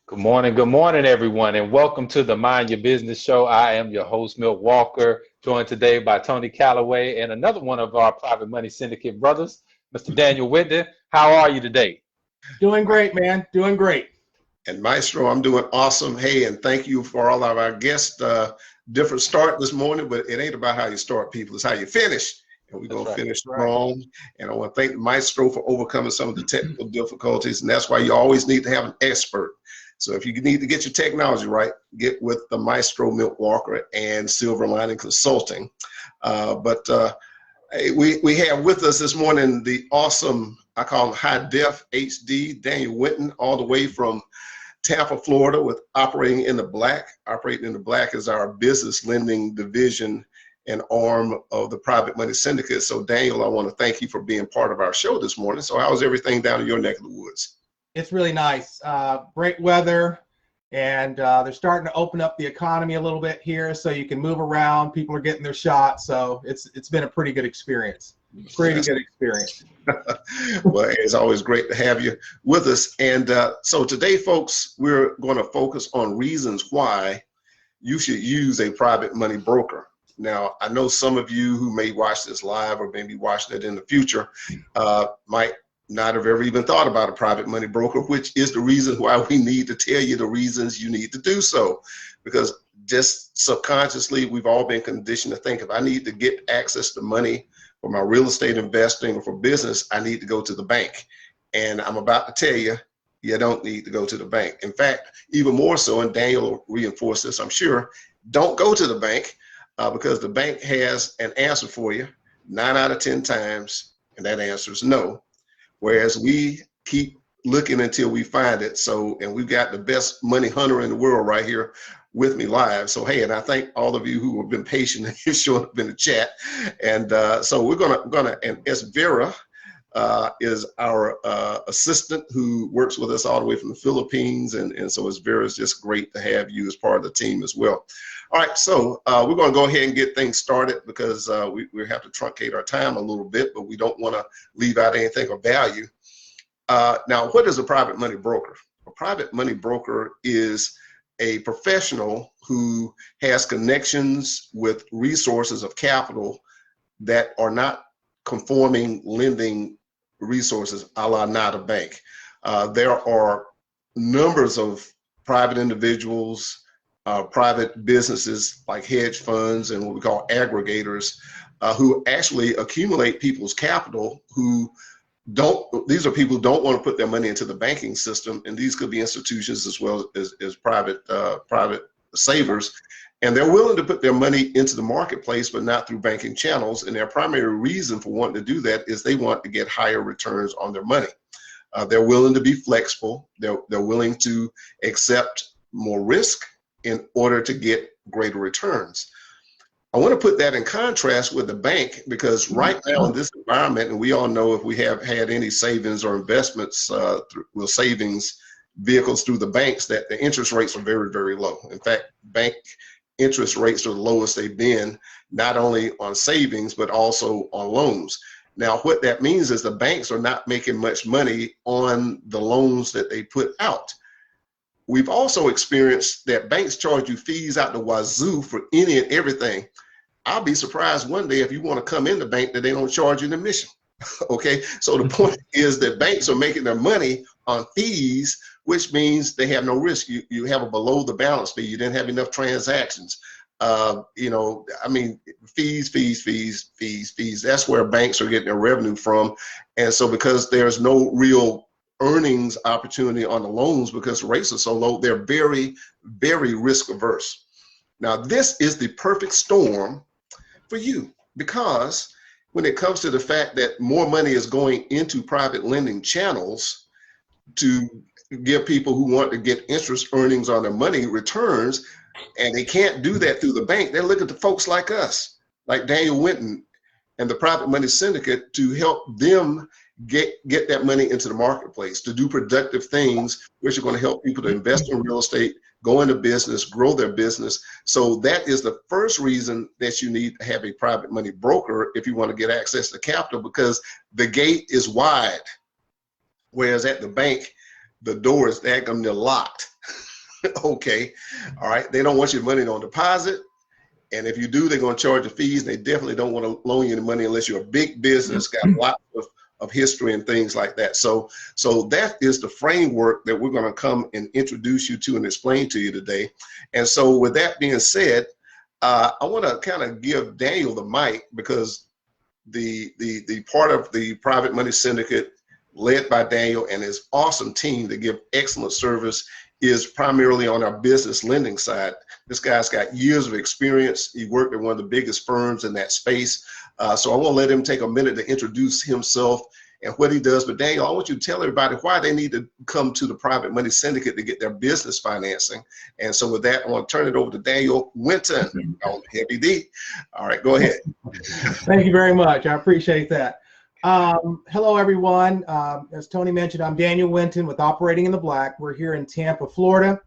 Good morning, everyone, and welcome to the Mind Your Business Show. I am your host, Milt Walker, joined today by Tony Calloway and another one of our Private Money Syndicate brothers, Mr. Daniel Whitney. How are you today? Doing great, man. Doing great. And Maestro, I'm doing awesome. Hey, and thank you for all of our guests. Different start this morning, but it ain't about how you start, people. It's how you finish. And we're going to finish strong. And I want to thank Maestro for overcoming some of the technical difficulties. And that's why you always need to have an expert. So if you need to get your technology right, get with the Maestro Milt Walker and Silver Lining Consulting. We have with us this morning the awesome, I call him high def HD, Daniel Winton, all the way from Tampa, Florida, with Operating in the Black. Operating in the Black is our business lending division and arm of the Private Money Syndicate. So Daniel, I want to thank you for being part of our show this morning. So how's everything down in your neck of the woods? It's really nice. Great weather, and they're starting to open up the economy a little bit here, so you can move around. People are getting their shots, so it's been a pretty good experience. Well, it's always great to have you with us. And so today, folks, we're going to focus on reasons why you should use a private money broker. Now, I know some of you who may watch this live or maybe watching it in the future might not have ever even thought about a private money broker, which is the reason why we need to tell you the reasons you need to do so. Because just subconsciously, we've all been conditioned to think if I need to get access to money for my real estate investing or for business, I need to go to the bank. And I'm about to tell you, you don't need to go to the bank. In fact, even more so, and Daniel will reinforce this, I'm sure, don't go to the bank because the bank has an answer for you 9 out of 10 times, and that answer is no. Whereas we keep looking until we find it. So, and we've got the best money hunter in the world right here with me live. So, hey, and I thank all of you who have been patient and you're showing up in the chat. And so we're gonna, and S. Vera is our assistant who works with us all the way from the Philippines. And so S. Vera is just great to have you as part of the team as well. All right, so we're going to go ahead and get things started because we have to truncate our time a little bit, but we don't want to leave out anything of value. Now, what is a private money broker? A private money broker is a professional who has connections with resources of capital that are not conforming lending resources, a la not a bank. There are numbers of private individuals, private businesses like hedge funds and what we call aggregators who actually accumulate people's capital these are people who don't want to put their money into the banking system, and these could be institutions as well as private savers, and they're willing to put their money into the marketplace but not through banking channels, and their primary reason for wanting to do that is they want to get higher returns on their money. They're willing to be flexible, they're willing to accept more risk in order to get greater returns. I want to put that in contrast with the bank because right now in this environment, and we all know if we have had any savings or investments with savings vehicles through the banks, that the interest rates are very, very low. In fact, bank interest rates are the lowest they've been, not only on savings, but also on loans. Now, what that means is the banks are not making much money on the loans that they put out. We've also experienced that banks charge you fees out the wazoo for any and everything. I'll be surprised one day if you want to come in the bank that they don't charge you an admission. Okay, so the point is that banks are making their money on fees, which means they have no risk. You have a below the balance fee. You didn't have enough transactions. You know, I mean, fees. That's where banks are getting their revenue from. And so because there's no real earnings opportunity on the loans because the rates are so low, they're very, very risk averse. Now, this is the perfect storm for you because when it comes to the fact that more money is going into private lending channels to give people who want to get interest earnings on their money returns, and they can't do that through the bank, they're looking to folks like us, like Daniel Winton and the Private Money Syndicate to help them get that money into the marketplace, to do productive things which are going to help people to invest in real estate, go into business, grow their business. So that is the first reason that you need to have a private money broker if you want to get access to capital, because the gate is wide, whereas at the bank, the door is locked. Okay. All right. They don't want your money on deposit. And if you do, they're going to charge you fees. They definitely don't want to loan you the money unless you're a big business, got lots of history and things like that. So that is the framework that we're going to come and introduce you to and explain to you today. And so with that being said, I want to kind of give Daniel the mic, because the part of the Private Money Syndicate led by Daniel and his awesome team that give excellent service is primarily on our business lending side. This guy's got years of experience. He worked at one of the biggest firms in that space. So I want to let him take a minute to introduce himself and what he does. But Daniel, I want you to tell everybody why they need to come to the Private Money Syndicate to get their business financing. And so with that, I want to turn it over to Daniel Winton on Heavy D. All right, go ahead. Thank you very much. I appreciate that. Hello, everyone. As Tony mentioned, I'm Daniel Winton with Operating in the Black. We're here in Tampa, Florida.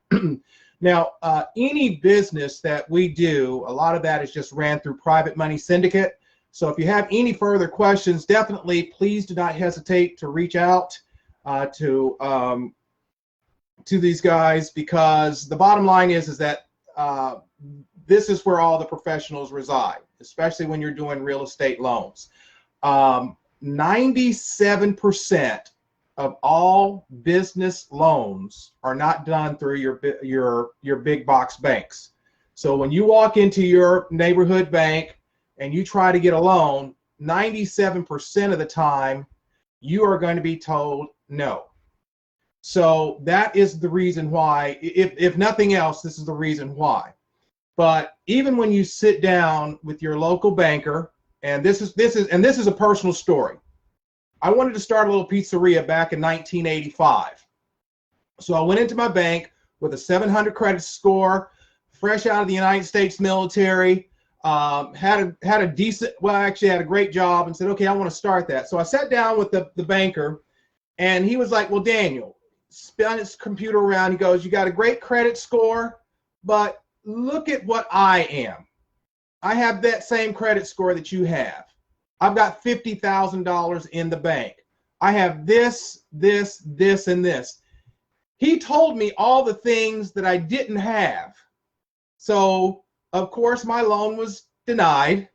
Now, any business that we do, a lot of that is just ran through Private Money Syndicate. So if you have any further questions, definitely please do not hesitate to reach out to these guys, because the bottom line is that this is where all the professionals reside, especially when you're doing real estate loans. 97% of all business loans are not done through your big box banks. So when you walk into your neighborhood bank and you try to get a loan, 97% of the time you are going to be told no. So that is the reason why, if nothing else, this is the reason why. But even when you sit down with your local banker, and this is a personal story. I wanted to start a little pizzeria back in 1985. So I went into my bank with a 700 credit score, fresh out of the United States military, had a decent, well, I actually had a great job, and said, okay, I want to start that. So I sat down with the banker, and he was like, well, Daniel, spun his computer around. He goes, you got a great credit score, but look at what I am. I have that same credit score that you have. I've got $50,000 in the bank. I have this, this, this, and this. He told me all the things that I didn't have. So, of course, my loan was denied,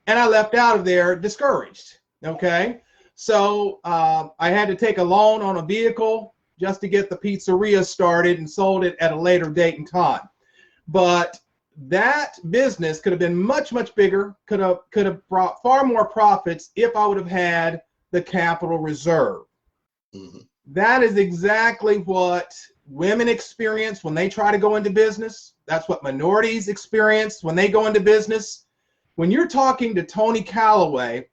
and I left out of there discouraged, okay? So I had to take a loan on a vehicle just to get the pizzeria started and sold it at a later date and time. But that business could have been much, much bigger, could have brought far more profits if I would have had the capital reserve. Mm-hmm. That is exactly what women experience when they try to go into business. That's what minorities experience when they go into business. When you're talking to Tony Calloway,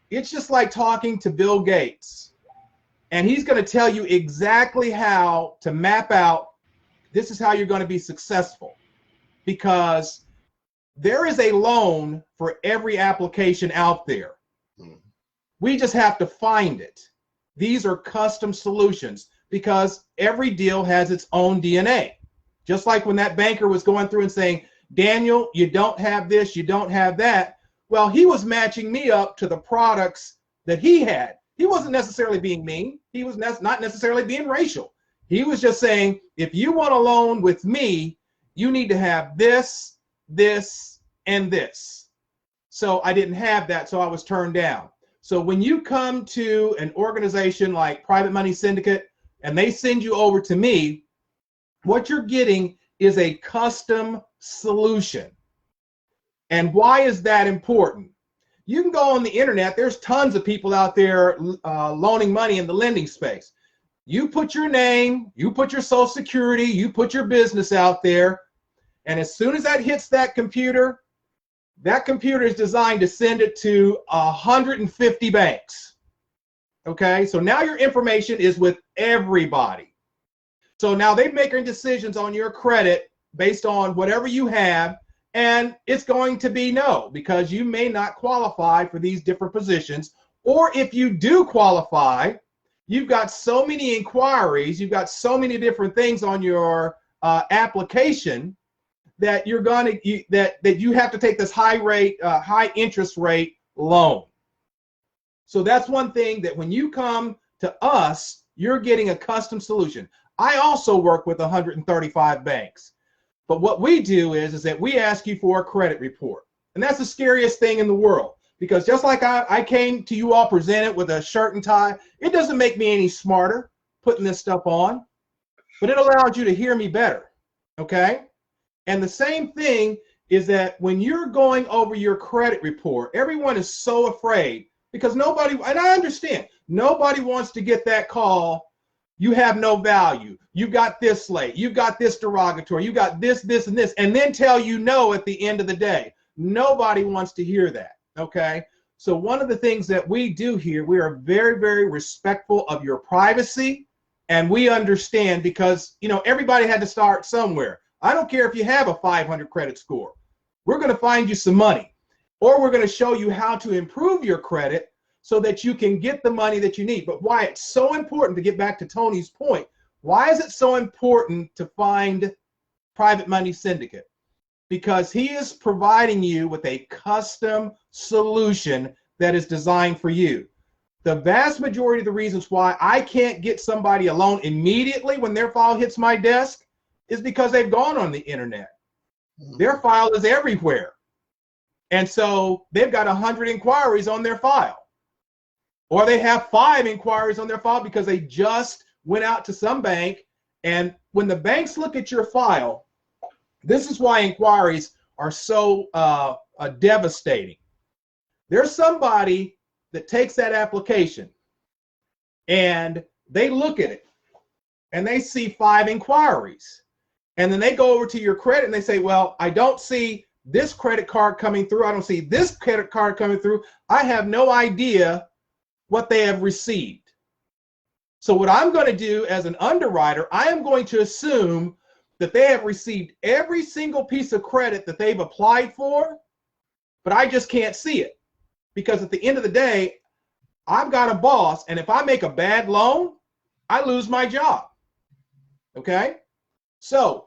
it's just like talking to Bill Gates. And he's going to tell you exactly how to map out, this is how you're going to be successful. Because there is a loan for every application out there. Mm-hmm. We just have to find it. These are custom solutions because every deal has its own DNA. Just like when that banker was going through and saying, Daniel, you don't have this, you don't have that. Well, he was matching me up to the products that he had. He wasn't necessarily being mean. He was not necessarily being racial. He was just saying, if you want a loan with me, you need to have this, this, and this. So I didn't have that, so I was turned down. So when you come to an organization like Private Money Syndicate and they send you over to me, what you're getting is a custom solution. And why is that important? You can go on the internet. There's tons of people out there loaning money in the lending space. You put your name, you put your social security, you put your business out there, and as soon as that hits that computer is designed to send it to 150 banks. Okay, so now your information is with everybody. So now they're making decisions on your credit based on whatever you have, and it's going to be no, because you may not qualify for these different positions. Or if you do qualify, you've got so many inquiries, you've got so many different things on your application that you're going to that you have to take this high interest rate loan. So that's one thing, that when you come to us, you're getting a custom solution. I also work with 135 banks. But what we do is that we ask you for a credit report. And that's the scariest thing in the world. Because just like I came to you all presented with a shirt and tie, it doesn't make me any smarter putting this stuff on, but it allows you to hear me better, okay? And the same thing is that when you're going over your credit report, everyone is so afraid because nobody, and I understand, nobody wants to get that call, you have no value, you got this late, you got this derogatory, you got this, this, and this, and then tell you no at the end of the day. Nobody wants to hear that. Okay, so one of the things that we do here, we are very, very respectful of your privacy, and we understand because, you know, everybody had to start somewhere. I don't care if you have a 500 credit score. We're going to find you some money, or we're going to show you how to improve your credit so that you can get the money that you need. But why it's so important, to get back to Tony's point, why is it so important to find Private Money Syndicate? Because he is providing you with a custom solution that is designed for you. The vast majority of the reasons why I can't get somebody a loan immediately when their file hits my desk is because they've gone on the internet. Their file is everywhere. And so they've got 100 inquiries on their file. Or they have 5 inquiries on their file because they just went out to some bank. And when the banks look at your file, this is why inquiries are so devastating. There's somebody that takes that application and they look at it and they see 5 inquiries. And then they go over to your credit and they say, well, I don't see this credit card coming through. I don't see this credit card coming through. I have no idea what they have received. So what I'm going to do as an underwriter, I am going to assume that they have received every single piece of credit that they've applied for, but I just can't see it. Because at the end of the day, I've got a boss, and if I make a bad loan, I lose my job. Okay? So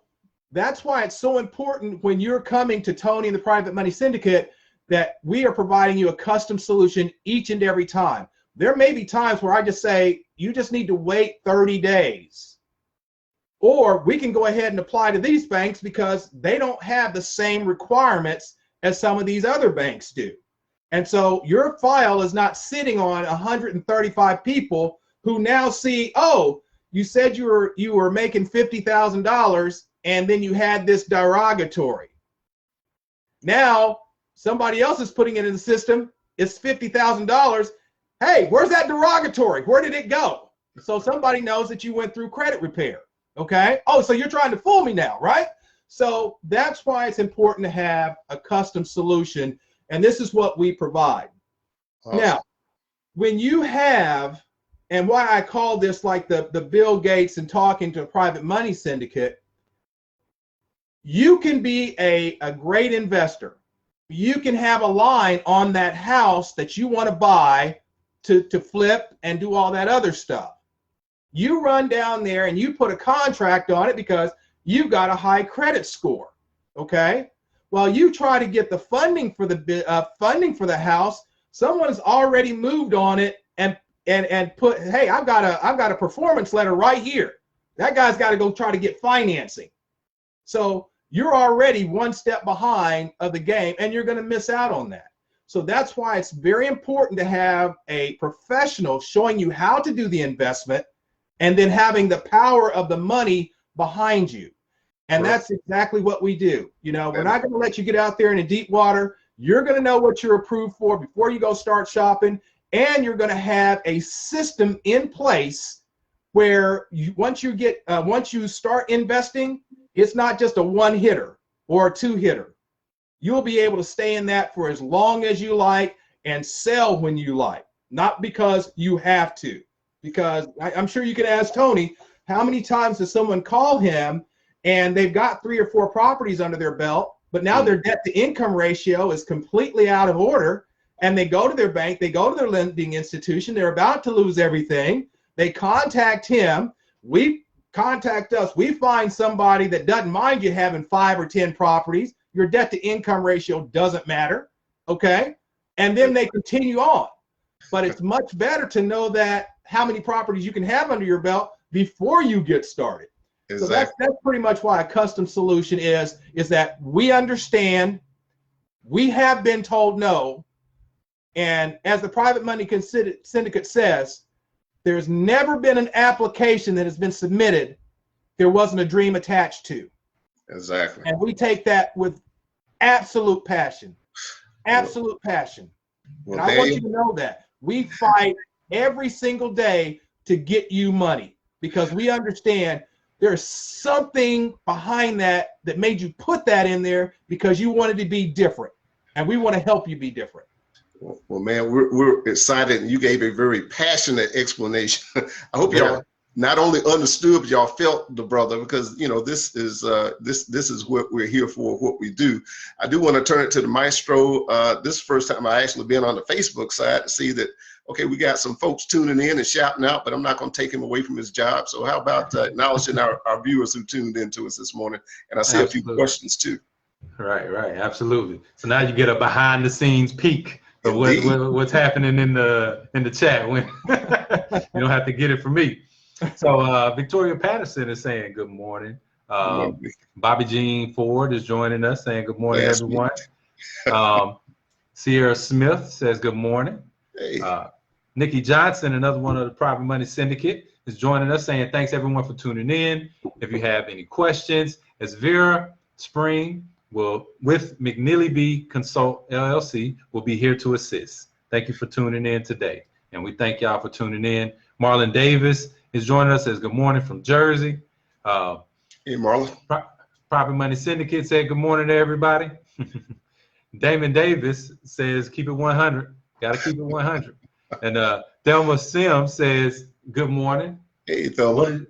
that's why it's so important when you're coming to Tony and the Private Money Syndicate that we are providing you a custom solution each and every time. There may be times where I just say, you just need to wait 30 days. Or we can go ahead and apply to these banks because they don't have the same requirements as some of these other banks do. And so your file is not sitting on 135 people who now see, oh, you said you were making $50,000 and then you had this derogatory. Now somebody else is putting it in the system. It's $50,000. Hey, where's that derogatory? Where did it go? So somebody knows that you went through credit repair. Okay. Oh, so you're trying to fool me now, right? So that's why it's important to have a custom solution. And this is what we provide. Awesome. Now, when you have, and why I call this like the Bill Gates and talking to a private money syndicate, you can be a great investor. You can have a line on that house that you want to buy to flip and do all that other stuff. You run down there and you put a contract on it because you've got a high credit score, okay? While you try to get the funding for the house, someone's already moved on it and put, hey, I've got a performance letter right here. That guy's got to go try to get financing. So you're already one step behind of the game, and you're going to miss out on that. So that's why it's very important to have a professional showing you how to do the investment and then having the power of the money behind you. And right. That's exactly what we do. You know, we're not going to let you get out there in the deep water. You're going to know what you're approved for before you go start shopping. And you're going to have a system in place where once you start investing, it's not just a one hitter or a two hitter. You'll be able to stay in that for as long as you like and sell when you like, not because you have to. Because I'm sure you can ask Tony, how many times does someone call him and they've got 3 or 4 properties under their belt, but now their debt to income ratio is completely out of order, and they go to their bank, they go to their lending institution, they're about to lose everything, they contact him, we contact us, we find somebody that doesn't mind you having 5 or 10 properties, your debt to income ratio doesn't matter, okay? And then they continue on. But it's much better to know that, how many properties you can have under your belt before you get started. Exactly. So that's pretty much why a custom solution is that we understand, we have been told no, and as the Private Money Syndicate says, there's never been an application that has been submitted there wasn't a dream attached to. Exactly. And we take that with absolute passion. Absolute passion. Well, and I want you to know that. We fight every single day to get you money because we understand there's something behind that made you put that in there because you wanted to be different. And we want to help you be different. Well, man, we're excited, and you gave a very passionate explanation. I hope y'all not only understood, but y'all felt the brother, because you know this is what we're here for, what we do. I do want to turn it to the maestro. This is the first time I actually been on the Facebook side to see that. Okay, we got some folks tuning in and shouting out, but I'm not going to take him away from his job. So how about acknowledging our viewers who tuned in to us this morning? And I see a few questions too. Right, absolutely. So now you get a behind the scenes peek of what's happening in the chat when you don't have to get it from me. So Victoria Patterson is saying good morning. Bobby Jean Ford is joining us saying good morning, everyone. Sierra Smith says good morning. Hey. Nikki Johnson, another one of the Private Money Syndicate, is joining us saying thanks everyone for tuning in. If you have any questions, as Vera Spring with McNeely B Consult LLC will be here to assist. Thank you for tuning in today. And we thank y'all for tuning in. Marlon Davis is joining us, says good morning from Jersey. Hey, Marlon. Private Money Syndicate said good morning to everybody. Damon Davis says keep it 100. Got to keep it 100. And Thelma Sims says good morning. Hey, Thelma.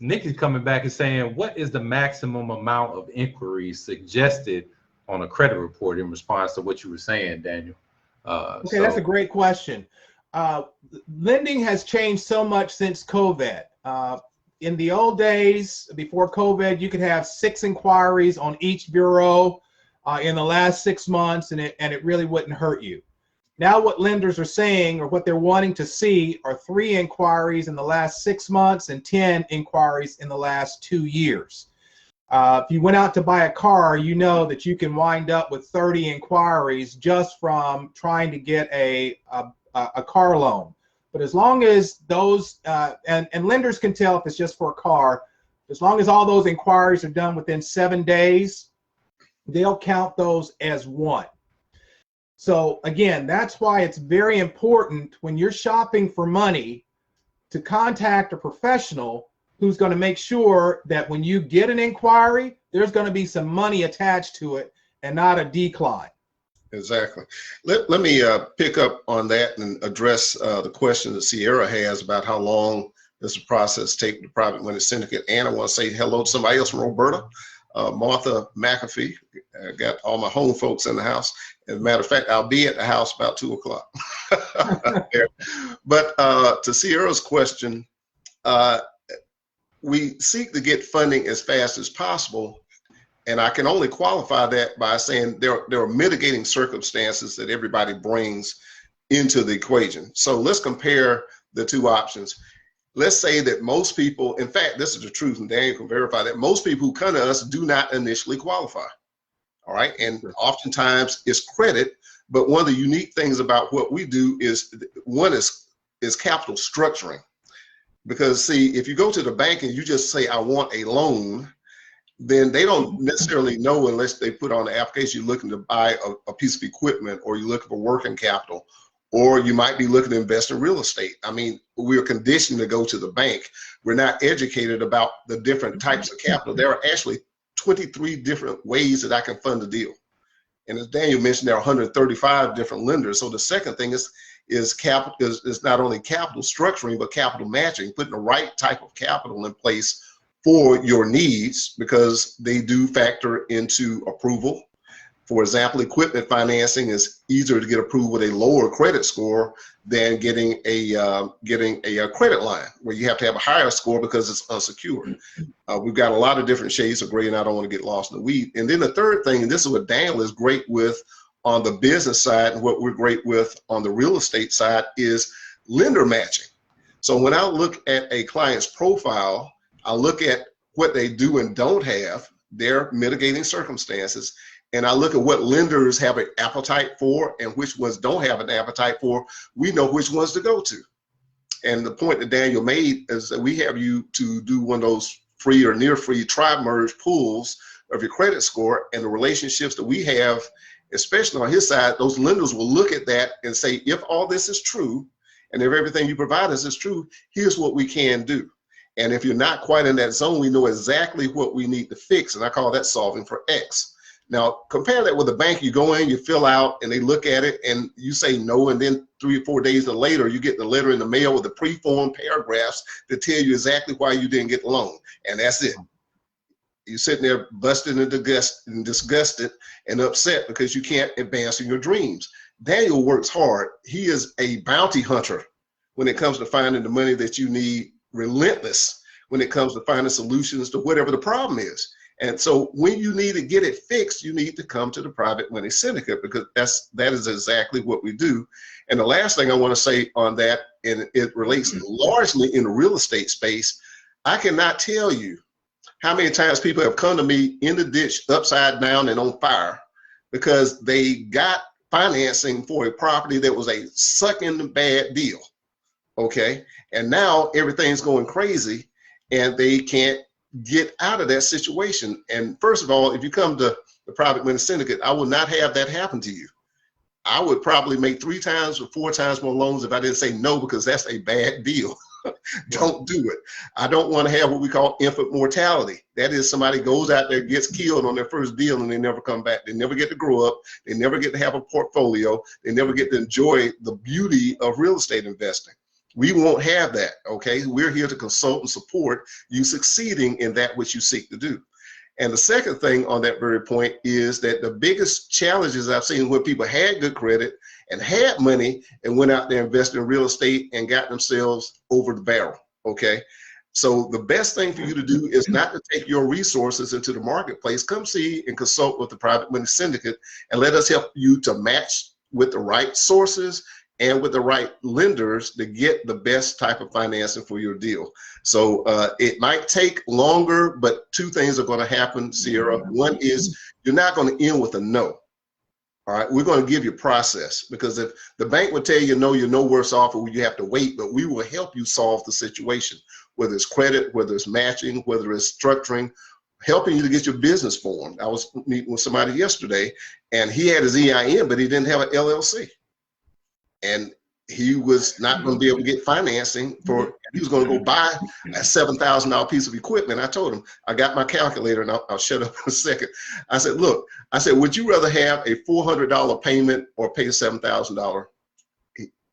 Nick is coming back and saying, what is the maximum amount of inquiries suggested on a credit report in response to what you were saying, Daniel? Okay, that's a great question. Lending has changed so much since COVID. In the old days, before COVID, you could have 6 inquiries on each bureau in the last 6 months, and it really wouldn't hurt you. Now what lenders are saying, or what they're wanting to see, are 3 inquiries in the last 6 months and 10 inquiries in the last 2 years. If you went out to buy a car, you know that you can wind up with 30 inquiries just from trying to get a car loan. But as long as those, and lenders can tell if it's just for a car, as long as all those inquiries are done within 7 days, they'll count those as 1. So again, that's why it's very important when you're shopping for money to contact a professional who's going to make sure that when you get an inquiry, there's going to be some money attached to it and not a decline. Exactly. Let me pick up on that and address the question that Sierra has about how long does the process take with the Private Money Syndicate. And I want to say hello to somebody else from Roberta. Martha McAfee. Got all my home folks in the house. As a matter of fact, I'll be at the house about 2 o'clock. But to Sierra's question, we seek to get funding as fast as possible. And I can only qualify that by saying there are mitigating circumstances that everybody brings into the equation. So let's compare the 2 options. Let's say that most people, in fact, this is the truth, and Daniel can verify that most people who come to us do not initially qualify. All right. And oftentimes it's credit. But one of the unique things about what we do is one is capital structuring. Because see, if you go to the bank and you just say, I want a loan, then they don't necessarily know unless they put on the application you're looking to buy a piece of equipment, or you're looking for working capital, or you might be looking to invest in real estate. I mean, we're conditioned to go to the bank. We're not educated about the different types of capital. There are actually 23 different ways that I can fund a deal. And as Daniel mentioned, there are 135 different lenders. So the second thing is not only capital structuring, but capital matching, putting the right type of capital in place for your needs, because they do factor into approval. For example, equipment financing is easier to get approved with a lower credit score than getting a credit line, where you have to have a higher score because it's unsecured. We've got a lot of different shades of gray, and I don't want to get lost in the weed. And then the third thing, and this is what Daniel is great with on the business side, and what we're great with on the real estate side, is lender matching. So when I look at a client's profile, I look at what they do and don't have, their mitigating circumstances, and I look at what lenders have an appetite for and which ones don't have an appetite for. We know which ones to go to. And the point that Daniel made is that we have you to do one of those free or near free tri-merge pools of your credit score, and the relationships that we have, especially on his side, those lenders will look at that and say, if all this is true, and if everything you provide us is true, here's what we can do. And if you're not quite in that zone, we know exactly what we need to fix, and I call that solving for X. Now, compare that with a bank. You go in, you fill out, and they look at it, and you say no, and then 3 or 4 days later, you get the letter in the mail with the pre-formed paragraphs that tell you exactly why you didn't get the loan, and that's it. You're sitting there busted and disgusted and upset because you can't advance in your dreams. Daniel works hard. He is a bounty hunter when it comes to finding the money that you need, relentless when it comes to finding solutions to whatever the problem is. And so when you need to get it fixed, you need to come to the Private Money Syndicate, because that is exactly what we do. And the last thing I want to say on that, and it relates largely in the real estate space, I cannot tell you how many times people have come to me in the ditch, upside down and on fire, because they got financing for a property that was a sucking bad deal, okay? And now everything's going crazy and they can't get out of that situation. And first of all, if you come to the Private Money Syndicate, I will not have that happen to you. I would probably make 3 times or 4 times more loans if I didn't say no, because that's a bad deal. Don't do it. I don't want to have what we call infant mortality. That is, somebody goes out there, gets killed on their first deal, and they never come back. They never get to grow up. They never get to have a portfolio. They never get to enjoy the beauty of real estate investing. We won't have that, okay? We're here to consult and support you succeeding in that which you seek to do. And the second thing on that very point is that the biggest challenges I've seen when people had good credit and had money and went out there and invested in real estate and got themselves over the barrel, okay? So the best thing for you to do is not to take your resources into the marketplace. Come see and consult with the Private Money Syndicate, and let us help you to match with the right sources and with the right lenders to get the best type of financing for your deal. So it might take longer, but 2 things are going to happen, Sierra. One is you're not going to end with a no. All right, we're going to give you process, because if the bank would tell you no, you're no worse off, or you have to wait, but we will help you solve the situation, whether it's credit, whether it's matching, whether it's structuring, helping you to get your business formed. I was meeting with somebody yesterday, and he had his EIN, but he didn't have an LLC. And he was not going to be able to get financing for, he was going to go buy a $7,000 piece of equipment. I told him, I got my calculator, and I'll shut up in a second. I said, look, I said, would you rather have a $400 payment or pay $7,000,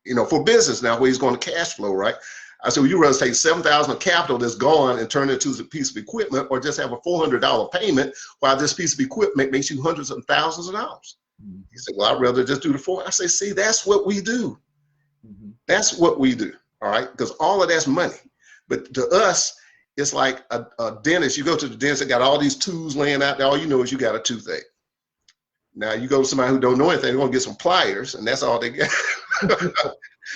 you know, for business now where he's going to cash flow, right? I said, would you rather take $7,000 of capital that's gone and turn it into a piece of equipment, or just have a $400 payment while this piece of equipment makes you hundreds of thousands of dollars? He said, well, I'd rather just do the 4. I say, see, that's what we do. That's what we do, all right? Because all of that's money. But to us, it's like a dentist. You go to the dentist, they got all these tools laying out there. All you know is you got a toothache. Now you go to somebody who don't know anything, they're gonna get some pliers, and that's all they get.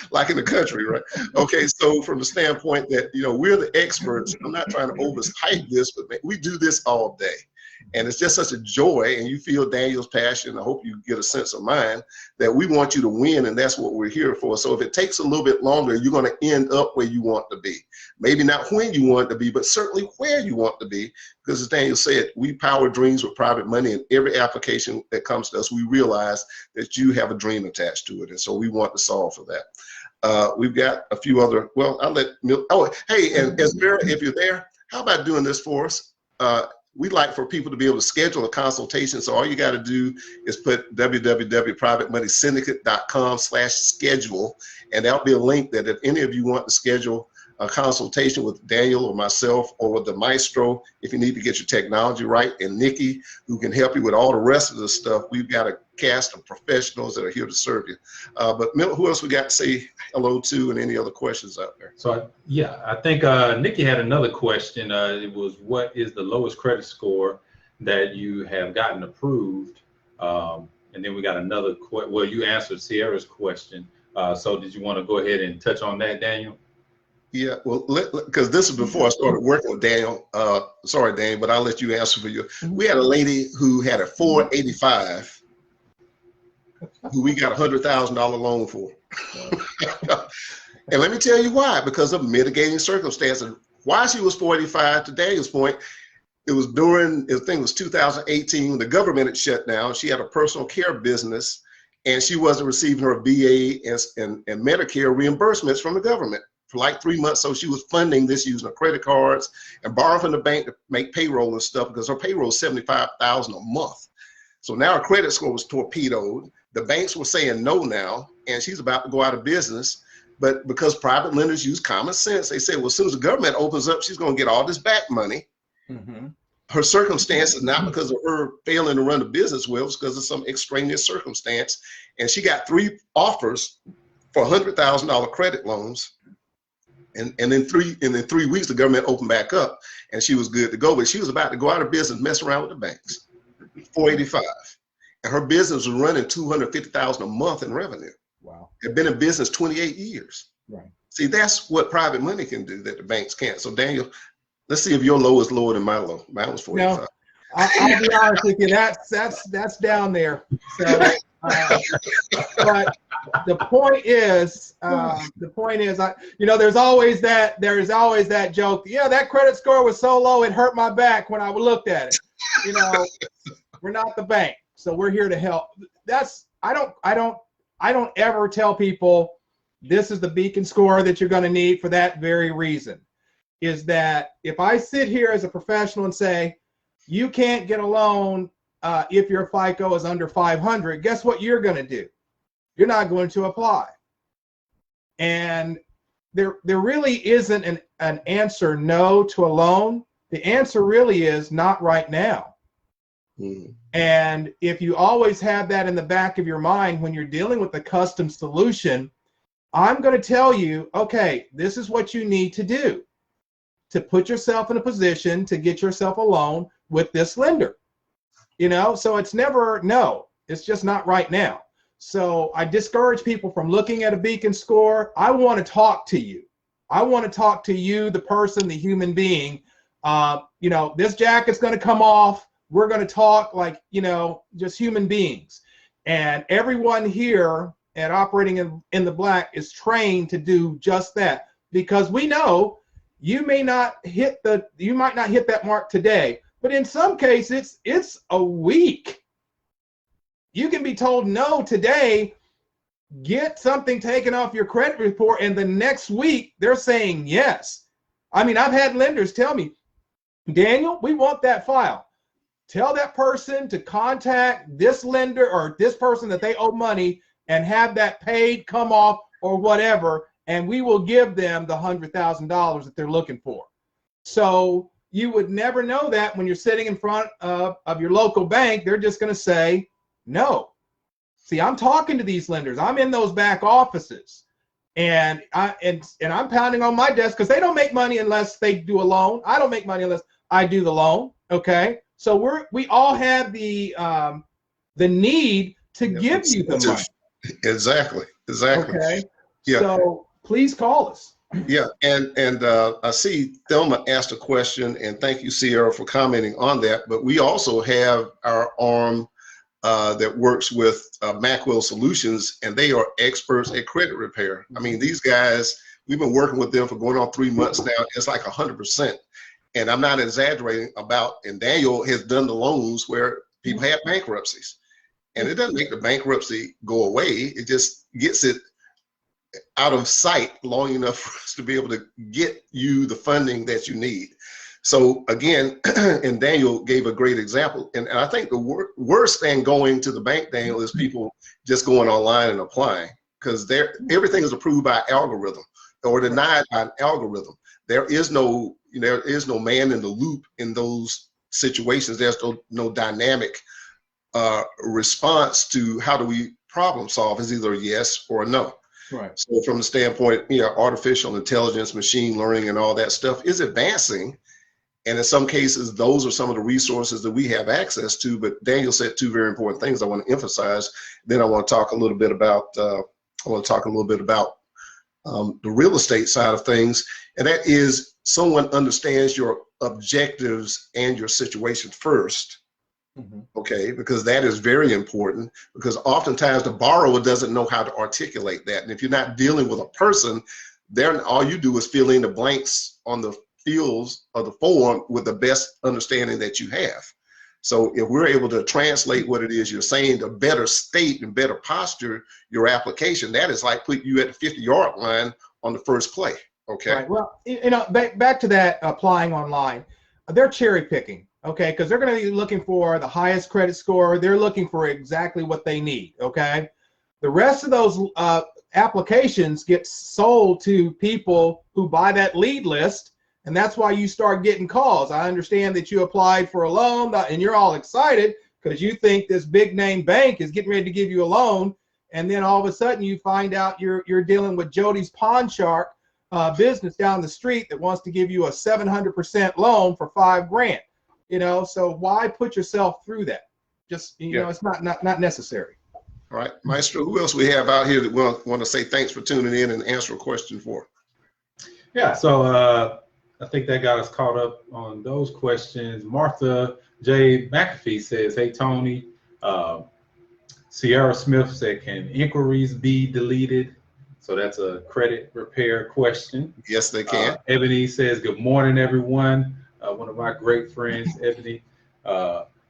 Like in the country, right? Okay, so from the standpoint that, you know, we're the experts, I'm not trying to overhype this, but we do this all day. And it's just such a joy, and you feel Daniel's passion. I hope you get a sense of mine that we want you to win, and that's what we're here for. So if it takes a little bit longer, you're going to end up where you want to be. Maybe not when you want to be, but certainly where you want to be. Because as Daniel said, we power dreams with private money, and every application that comes to us, we realize that you have a dream attached to it. And so we want to solve for that. We've got a few other, well, I'll let Mil, oh, hey, and Esmera, if you're there, how about doing this for us? We'd like for people to be able to schedule a consultation. So all you got to do is put www.privatemoneysyndicate.com/schedule, and that'll be a link that if any of you want to schedule a consultation with Daniel or myself or with the maestro, if you need to get your technology right, and Nikki, who can help you with all the rest of the stuff, we've got a cast of professionals that are here to serve you. But who else we got to say hello to, and any other questions out there? So yeah, I think Nikki had another question. It was, what is the lowest credit score that you have gotten approved? And then we got another well, you answered Sierra's question. So did you want to go ahead and touch on that, Daniel? Yeah, well, because this is before I started working with Daniel. Sorry, Dan, but I'll let you answer for you. We had a lady who had a 485 who we got $100,000 loan for. And let me tell you why, because of mitigating circumstances. Why she was 485, to Daniel's point, it was during, I think it was 2018, when the government had shut down. She had a personal care business, and she wasn't receiving her VA and Medicare reimbursements from the government for like 3 months. So she was funding this using her credit cards and borrowing from the bank to make payroll and stuff, because her payroll is $75,000 a month. So now her credit score was torpedoed. The banks were saying no now, and she's about to go out of business. But because private lenders use common sense, they say, well, as soon as the government opens up, she's going to get all this back money. Mm-hmm. Her circumstances, not because of her failing to run the business well, it's because of some extraneous circumstance. And she got 3 offers for $100,000 credit loans. And in 3 weeks, the government opened back up, and she was good to go. But she was about to go out of business, mess around with the banks. 485, and her business was running $250,000 a month in revenue. Wow. Had been in business 28 years. Right. See, that's what private money can do that the banks can't. So Daniel, let's see if your low is lower than my low. Mine was 45. No, I'll be honest with you. That's down there. So, but the point is, there's always that joke. Yeah, that credit score was so low it hurt my back when I looked at it. We're not the bank, so we're here to help. I don't ever tell people this is the beacon score that you're going to need for that very reason. Is that if I sit here as a professional and say you can't get a loan if your FICO is under 500, guess what you're going to do? You're not going to apply. And there really isn't an answer no to a loan. The answer really is not right now. Mm-hmm. And if you always have that in the back of your mind when you're dealing with a custom solution, I'm going to tell you, okay, this is what you need to do to put yourself in a position to get yourself a loan with this lender. So it's never no, it's just not right now. So I discourage people from looking at a beacon score. I want to talk to you. I want to talk to you, the person, the human being. This jacket's going to come off. We're going to talk like, just human beings. And everyone here at Operating in the Black is trained to do just that, because we know you might not hit that mark today, but in some cases it's a week. You can be told no today, get something taken off your credit report, and the next week they're saying yes. I mean, I've had lenders tell me, Daniel, we want that file. Tell that person to contact this lender or this person that they owe money and have that paid, come off, or whatever, and we will give them the $100,000 that they're looking for. So you would never know that when you're sitting in front of your local bank. They're just going to say no. See, I'm talking to these lenders. I'm in those back offices, and I'm pounding on my desk because they don't make money unless they do a loan. I don't make money unless I do the loan. Okay. So we all have the need to give you the money. Exactly. Okay. Yeah. So please call us. Yeah. And I see Thelma asked a question, and thank you, Sierra, for commenting on that. But we also have our arm that works with Macwell Solutions, and they are experts at credit repair. I mean, these guys, we've been working with them for going on 3 months now. It's like 100%. And I'm not exaggerating and Daniel has done the loans where people have bankruptcies. And it doesn't make the bankruptcy go away. It just gets it out of sight long enough for us to be able to get you the funding that you need. So again, and Daniel gave a great example. And I think the worst thing going to the bank, Daniel, is people just going online and applying, because everything is approved by algorithm or denied by an algorithm. There is no man in the loop in those situations. There's no dynamic response to how do we problem solve. Is either a yes or a no. Right. So from the standpoint, artificial intelligence, machine learning, and all that stuff is advancing. And in some cases, those are some of the resources that we have access to. But Daniel said 2 very important things I want to emphasize. Then I want to talk a little bit about the real estate side of things. And that is someone understands your objectives and your situation first. Okay, because that is very important, because oftentimes the borrower doesn't know how to articulate that. And if you're not dealing with a person, then all you do is fill in the blanks on the fields of the form with the best understanding that you have. So if we're able to translate what it is you're saying to better state and better posture your application, that is like putting you at the 50-yard line on the first play. Okay. Right. Well, back to that applying online, they're cherry picking. Okay, because they're going to be looking for the highest credit score. They're looking for exactly what they need. Okay, the rest of those applications get sold to people who buy that lead list, and that's why you start getting calls. I understand that you applied for a loan, and you're all excited because you think this big name bank is getting ready to give you a loan, and then all of a sudden you find out you're dealing with Jody's Pawn Shark business down the street that wants to give you a 700% loan for $5,000. So why put yourself through that? Just, it's not necessary. All right, Maestro, who else we have out here that want to say thanks for tuning in and answer a question for? Yeah, so I think that got us caught up on those questions. Martha J. McAfee says, hey, Tony. Sierra Smith said, can inquiries be deleted? So that's a credit repair question. Yes, they can. Ebony says, good morning, everyone. One of my great friends, Ebony.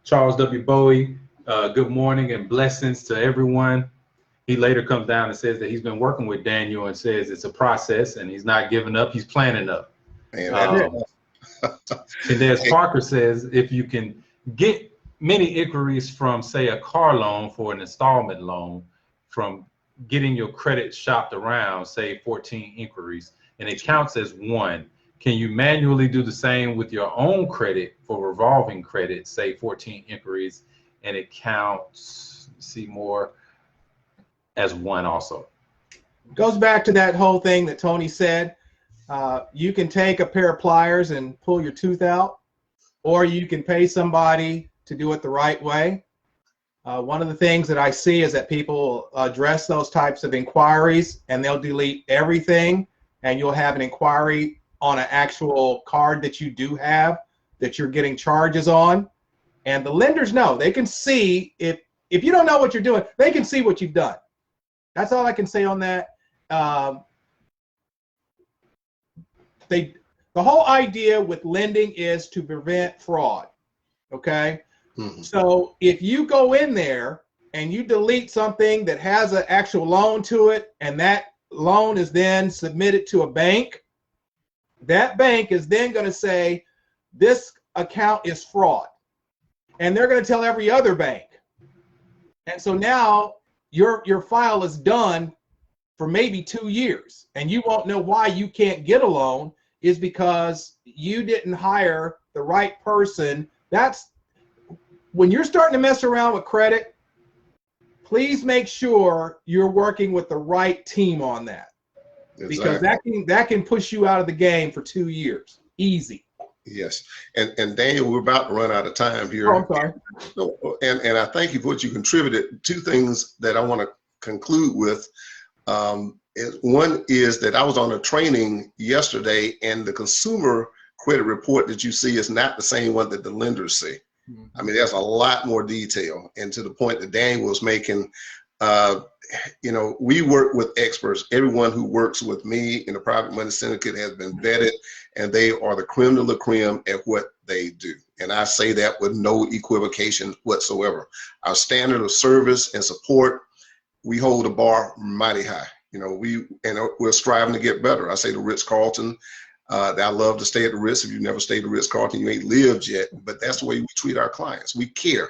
Charles W. Bowie, good morning and blessings to everyone. He later comes down and says that he's been working with Daniel and says it's a process and he's not giving up, he's planning up. And as Parker says, if you can get many inquiries from, say, a car loan for an installment loan, from getting your credit shopped around, say 14 inquiries, and it counts as one, can you manually do the same with your own credit for revolving credit, say 14 inquiries, and it counts, see more, as one also? Goes back to that whole thing that Tony said. You can take a pair of pliers and pull your tooth out, or you can pay somebody to do it the right way. One of the things that I see is that people address those types of inquiries and they'll delete everything, and you'll have an inquiry on an actual card that you do have that you're getting charges on. And the lenders know. They can see, if you don't know what you're doing, they can see what you've done. That's all I can say on that. The whole idea with lending is to prevent fraud. Okay? Mm-hmm. So if you go in there and you delete something that has an actual loan to it, and that loan is then submitted to a bank, that bank is then going to say, this account is fraud. And they're going to tell every other bank. And so now your file is done for maybe 2 years, and you won't know why you can't get a loan is because you didn't hire the right person. That's when you're starting to mess around with credit, please make sure you're working with the right team on that. Exactly. Because that can push you out of the game for 2 years. Easy. Yes. And Daniel, we're about to run out of time here. Oh, I'm sorry. And I thank you for what you contributed. Two things that I want to conclude with. One is that I was on a training yesterday, and the consumer credit report that you see is not the same one that the lenders see. Mm-hmm. I mean, there's a lot more detail. And to the point that Daniel was making, we work with experts. Everyone who works with me in the Private Money Syndicate has been vetted, and they are the creme de la creme at what they do. And I say that with no equivocation whatsoever. Our standard of service and support, we hold the bar mighty high. We're striving to get better. I say the Ritz-Carlton, that I love to stay at the Ritz. If you've never stayed at the Ritz-Carlton, you ain't lived yet, but that's the way we treat our clients. We care.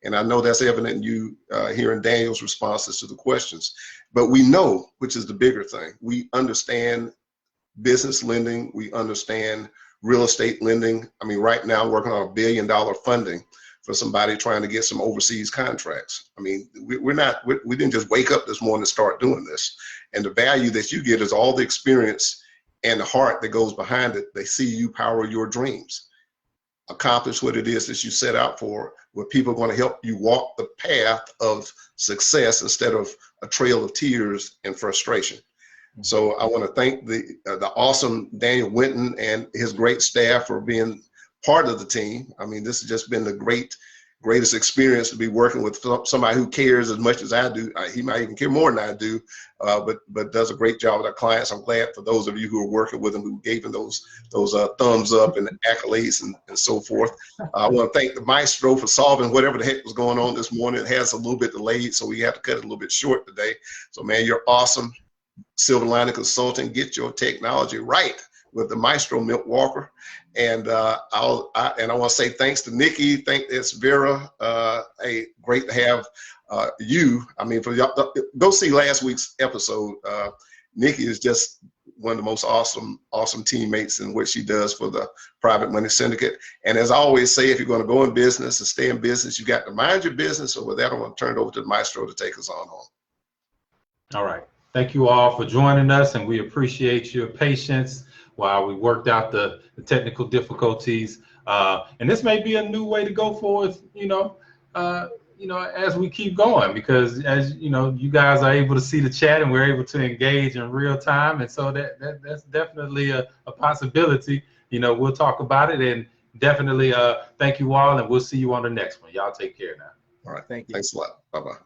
And I know that's evident in you hearing Daniel's responses to the questions. But we know, which is the bigger thing, we understand business lending. We understand real estate lending. I mean, right now, working on $1 billion funding for somebody trying to get some overseas contracts. I mean, we didn't just wake up this morning and start doing this. And the value that you get is all the experience and the heart that goes behind it. They see you power your dreams, accomplish what it is that you set out for, where people are going to help you walk the path of success instead of a trail of tears and frustration. So I want to thank the awesome Daniel Winton and his great staff for being part of the team. I mean, this has just been the greatest experience to be working with somebody who cares as much as I do. He might even care more than I do, but does a great job with our clients. I'm glad for those of you who are working with him, who gave him those thumbs up and accolades and so forth. I want to thank the maestro for solving whatever the heck was going on this morning. It has a little bit delayed, so we have to cut it a little bit short today. So man, you're awesome. Silver Lining Consulting, get your technology right with the maestro Milt Walker. And I want to say thanks to Nikki. It's Vera. Hey, great to have you. I mean, for y'all, go see last week's episode. Nikki is just one of the most awesome teammates in what she does for the Private Money Syndicate. And as I always say, if you're going to go in business and stay in business, you got to mind your business. So with that, I'm going to turn it over to the maestro to take us on home. All right. Thank you all for joining us, and we appreciate your patience while we worked out the technical difficulties. And this may be a new way to go forward, as we keep going, because as you know, you guys are able to see the chat and we're able to engage in real time. And so that's definitely a possibility. We'll talk about it, and definitely thank you all, and we'll see you on the next one. Y'all take care now. All right. Thank you. Thanks a lot. Bye-bye.